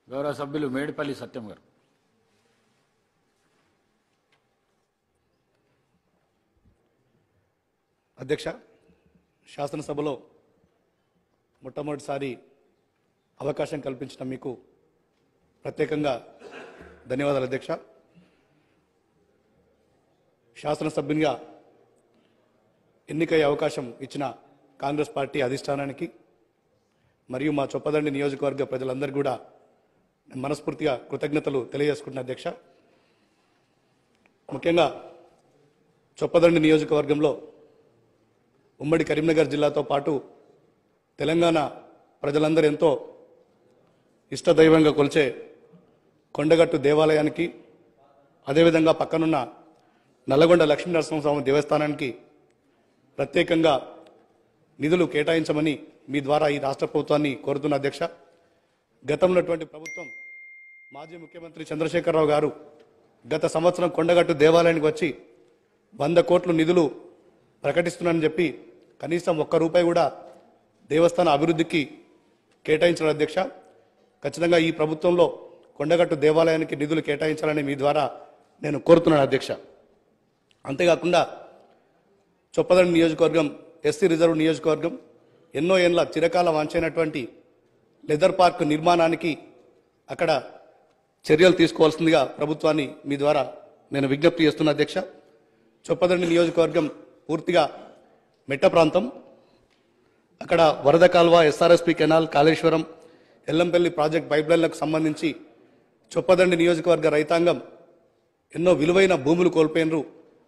గౌరవ సభ్యులు మేడిపల్లి సత్యం గారు. అధ్యక్ష, శాసనసభలో మొట్టమొదటిసారి అవకాశం కల్పించిన మీకు ప్రత్యేకంగా ధన్యవాదాలు అధ్యక్ష. శాసనసభ్యునిగా ఎన్నికయ్యే అవకాశం ఇచ్చిన కాంగ్రెస్ పార్టీ అధిష్టానానికి మరియు మా చొప్పదండి నియోజకవర్గ ప్రజలందరికీ కూడా మనస్ఫూర్తిగా కృతజ్ఞతలు తెలియజేసుకుంటున్న అధ్యక్ష. ముఖ్యంగా చొప్పదండి నియోజకవర్గంలో ఉమ్మడి కరీంనగర్ జిల్లాతో పాటు తెలంగాణ ప్రజలందరూ ఎంతో ఇష్టదైవంగా కొలిచే కొండగట్టు దేవాలయానికి, అదేవిధంగా పక్కనున్న నల్లగొండ లక్ష్మీనరసింహస్వామి దేవస్థానానికి ప్రత్యేకంగా నిధులు కేటాయించమని మీ ద్వారా ఈ రాష్ట్ర ప్రభుత్వాన్ని కోరుతున్న అధ్యక్ష. గతంలో ప్రభుత్వం మాజీ ముఖ్యమంత్రి చంద్రశేఖరరావు గారు గత సంవత్సరం కొండగట్టు దేవాలయానికి వచ్చి 100 కోట్లు నిధులు ప్రకటిస్తున్నానని చెప్పి కనీసం ₹1 కూడా దేవస్థాన అభివృద్ధికి కేటాయించిన అధ్యక్ష. ఖచ్చితంగా ఈ ప్రభుత్వంలో కొండగట్టు దేవాలయానికి నిధులు కేటాయించాలని మీ ద్వారా నేను కోరుతున్నాను అధ్యక్ష. అంతేకాకుండా చొప్పదండి నియోజకవర్గం ఎస్సీ రిజర్వ్ నియోజకవర్గం ఎన్నో ఏళ్ల చిరకాల వాంఛైనటువంటి లెదర్ పార్క్ నిర్మాణానికి అక్కడ చర్యలు తీసుకోవాల్సిందిగా ప్రభుత్వాన్ని మీ ద్వారా నేను విజ్ఞప్తి చేస్తున్నా అధ్యక్ష. చొప్పదండి నియోజకవర్గం పూర్తిగా మెట్ట ప్రాంతం. అక్కడ వరద కాల్వ, SRSP canal, Kaleshwaram, Yellampalli project పైప్లైన్లకు సంబంధించి చొప్పదండి నియోజకవర్గ రైతాంగం ఎన్నో విలువైన భూములు కోల్పోయినరు.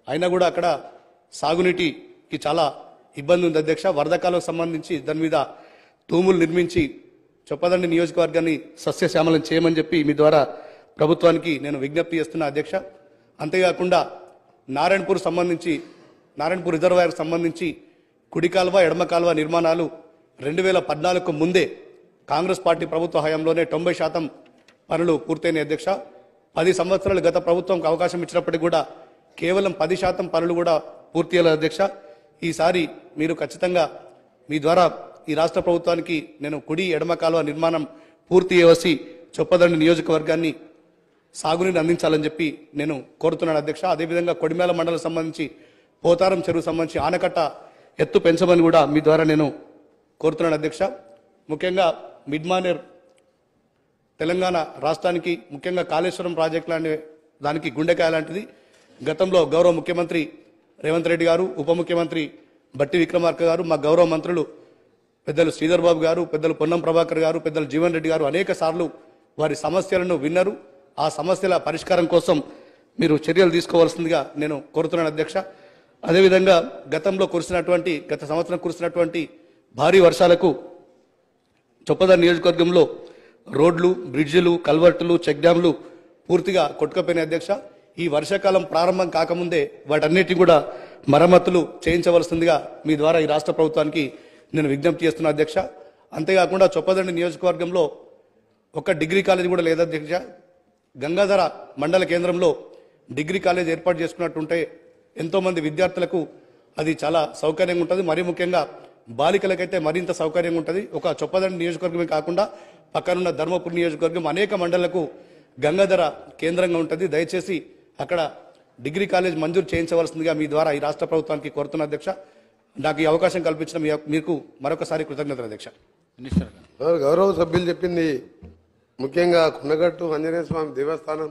అయినా కూడా అక్కడ సాగునీటికి చాలా ఇబ్బంది ఉంది అధ్యక్ష. వరద కాలువకు సంబంధించి దాని మీద తూములు నిర్మించి చొప్పదండి నియోజకవర్గాన్ని సస్యశ్యామలం చేయమని చెప్పి మీ ద్వారా ప్రభుత్వానికి నేను విజ్ఞప్తి చేస్తున్నా అధ్యక్ష. అంతేకాకుండా నారాయణపూర్ రిజర్వాయర్కు సంబంధించి కుడి కాలువ, ఎడమ కాలువ నిర్మాణాలు 2014కు ముందే కాంగ్రెస్ పార్టీ ప్రభుత్వ హయాంలోనే 90% పనులు పూర్తయిన అధ్యక్ష. 10 సంవత్సరాలు గత ప్రభుత్వంకు అవకాశం ఇచ్చినప్పటికీ కూడా కేవలం 10% పనులు కూడా పూర్తి చేయాలి అధ్యక్ష. ఈసారి మీరు ఖచ్చితంగా మీ ద్వారా ఈ రాష్ట్ర ప్రభుత్వానికి నేను కుడి, ఎడమ కాలువ నిర్మాణం పూర్తి చేయవలసి చొప్పదండి నియోజకవర్గాన్ని సాగునీరు అందించాలని చెప్పి నేను కోరుతున్నాను అధ్యక్ష. అదేవిధంగా కొడిమేల మండలం సంబంధించి పోతారం చెరువు సంబంధించి ఆనకట్ట ఎత్తు పెంచమని కూడా మీ ద్వారా నేను కోరుతున్నాను అధ్యక్ష. ముఖ్యంగా మిడ్ మానేర్ తెలంగాణ రాష్ట్రానికి ముఖ్యంగా కాళేశ్వరం ప్రాజెక్టు లాంటి దానికి గుండెకాయ లాంటిది. గతంలో గౌరవ ముఖ్యమంత్రి రేవంత్ రెడ్డి గారు, ఉప ముఖ్యమంత్రి బట్టి విక్రమార్క గారు, మా గౌరవ మంత్రులు పెద్దలు శ్రీధర్ బాబు గారు, పెద్దలు పొన్నం ప్రభాకర్ గారు, పెద్దలు జీవన్ రెడ్డి గారు అనేక సార్లు వారి సమస్యలను విన్నారు. ఆ సమస్యల పరిష్కారం కోసం మీరు చర్యలు తీసుకోవాల్సిందిగా నేను కోరుతున్నాను అధ్యక్ష. అదేవిధంగా గత సంవత్సరం కురిసినటువంటి భారీ వర్షాలకు చొప్పదండి నియోజకవర్గంలో రోడ్లు, బ్రిడ్జిలు, కల్వర్టులు, చెక్ డ్యాంలు పూర్తిగా కొట్టుకుపోయినాయి అధ్యక్ష. ఈ వర్షాకాలం ప్రారంభం కాకముందే వాటన్నిటిని కూడా మరమ్మతులు చేయించవలసిందిగా మీ ద్వారా ఈ రాష్ట్ర ప్రభుత్వానికి నేను విజ్ఞప్తి చేస్తున్నా అధ్యక్ష. అంతేకాకుండా చొప్పదండి నియోజకవర్గంలో ఒక డిగ్రీ కాలేజ్ కూడా లేదు అధ్యక్ష. గంగాధర మండల కేంద్రంలో డిగ్రీ కాలేజ్ ఏర్పాటు చేసుకున్నట్టుంటే ఎంతోమంది విద్యార్థులకు అది చాలా సౌకర్యంగా ఉంటుంది. మరీ ముఖ్యంగా బాలికలకైతే మరింత సౌకర్యంగా ఉంటుంది. ఒక చొప్పదండి నియోజకవర్గమే కాకుండా పక్కనున్న ధర్మపురి నియోజకవర్గం అనేక మండలకు గంగాధర కేంద్రంగా ఉంటుంది. దయచేసి అక్కడ డిగ్రీ కాలేజ్ మంజూరు చేయించవలసిందిగా మీ ద్వారా ఈ రాష్ట్ర ప్రభుత్వానికి కోరుతున్న అధ్యక్ష. నాకు ఈ అవకాశం కల్పించిన మీకు మరొకసారి కృతజ్ఞతలు అధ్యక్ష. మినిస్టర్ గారు. గౌరవ సభ్యులు చెప్పింది ముఖ్యంగా కొండగట్టు ఆంజనేయ స్వామి దేవస్థానం